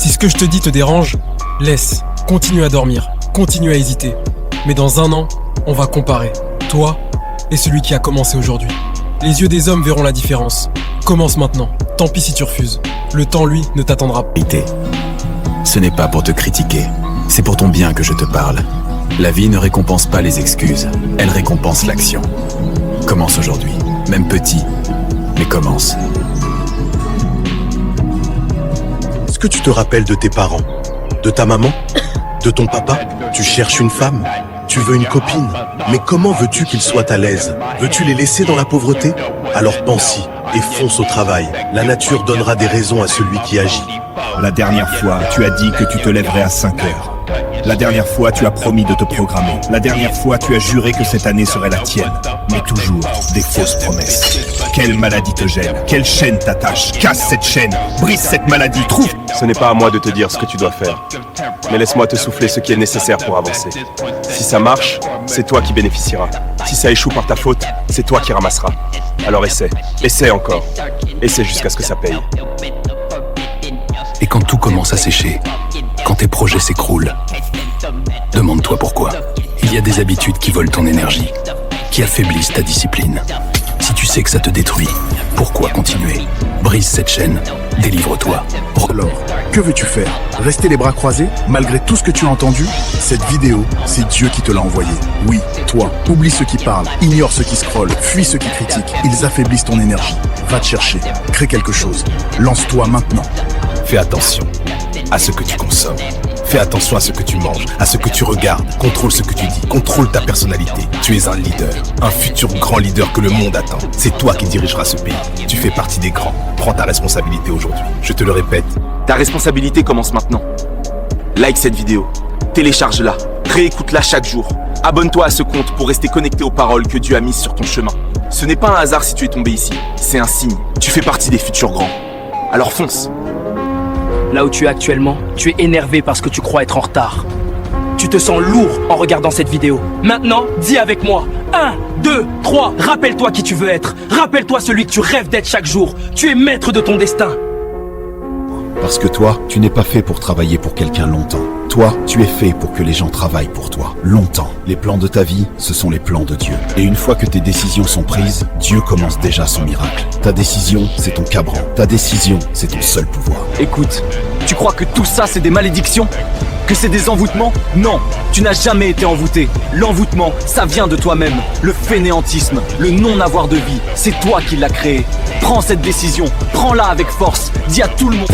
Si ce que je te dis te dérange, laisse, continue à dormir, continue à hésiter. Mais dans 1 an, on va comparer, toi et celui qui a commencé aujourd'hui. Les yeux des hommes verront la différence. Commence maintenant, tant pis si tu refuses. Le temps, lui, ne t'attendra pas. Ce n'est pas pour te critiquer, c'est pour ton bien que je te parle. La vie ne récompense pas les excuses, elle récompense l'action. Commence aujourd'hui, même petit, mais commence. Est-ce que tu te rappelles de tes parents? De ta maman? De ton papa? Tu cherches une femme? Tu veux une copine? Mais comment veux-tu qu'ils soient à l'aise? Veux-tu les laisser dans la pauvreté? Alors pense-y et fonce au travail. La nature donnera des raisons à celui qui agit. La dernière fois, tu as dit que tu te lèverais à 5 heures. La dernière fois, tu as promis de te programmer. La dernière fois, tu as juré que cette année serait la tienne. Mais toujours des fausses promesses. Quelle maladie te gêne? Quelle chaîne t'attache? Casse cette chaîne, brise cette maladie, trouve... Ce n'est pas à moi de te dire ce que tu dois faire. Mais laisse-moi te souffler ce qui est nécessaire pour avancer. Si ça marche, c'est toi qui bénéficieras. Si ça échoue par ta faute, c'est toi qui ramasseras. Alors essaie, essaie encore. Essaie jusqu'à ce que ça paye. Et quand tout commence à sécher, quand tes projets s'écroulent, demande-toi pourquoi. Il y a des habitudes qui volent ton énergie, qui affaiblissent ta discipline. Si tu sais que ça te détruit, pourquoi continuer? Brise cette chaîne, délivre-toi. Alors, que veux-tu faire? Rester les bras croisés, malgré tout ce que tu as entendu? Cette vidéo, c'est Dieu qui te l'a envoyée. Oui, toi, oublie ceux qui parlent, ignore ceux qui scrollent, fuis ceux qui critiquent. Ils affaiblissent ton énergie. Va te chercher, crée quelque chose. Lance-toi maintenant. Fais attention à ce que tu consommes. Fais attention à ce que tu manges, à ce que tu regardes. Contrôle ce que tu dis, contrôle ta personnalité. Tu es un leader, un futur grand leader que le monde attend. C'est toi qui dirigeras ce pays. Tu fais partie des grands. Prends ta responsabilité aujourd'hui. Je te le répète. Ta responsabilité commence maintenant. Like cette vidéo, télécharge-la, réécoute-la chaque jour. Abonne-toi à ce compte pour rester connecté aux paroles que Dieu a mises sur ton chemin. Ce n'est pas un hasard si tu es tombé ici, c'est un signe. Tu fais partie des futurs grands. Alors fonce. Là où tu es actuellement, tu es énervé parce que tu crois être en retard. Tu te sens lourd en regardant cette vidéo. Maintenant, dis avec moi. 1, 2, 3, rappelle-toi qui tu veux être. Rappelle-toi celui que tu rêves d'être chaque jour. Tu es maître de ton destin. Parce que toi, tu n'es pas fait pour travailler pour quelqu'un longtemps. Toi, tu es fait pour que les gens travaillent pour toi, longtemps. Les plans de ta vie, ce sont les plans de Dieu. Et une fois que tes décisions sont prises, Dieu commence déjà son miracle. Ta décision, c'est ton cadran. Ta décision, c'est ton seul pouvoir. Écoute, tu crois que tout ça c'est des malédictions? Que c'est des envoûtements? Non, tu n'as jamais été envoûté. L'envoûtement, ça vient de toi-même. Le fainéantisme, le non-avoir de vie, c'est toi qui l'as créé. Prends cette décision, prends-la avec force. Dis à tout le monde...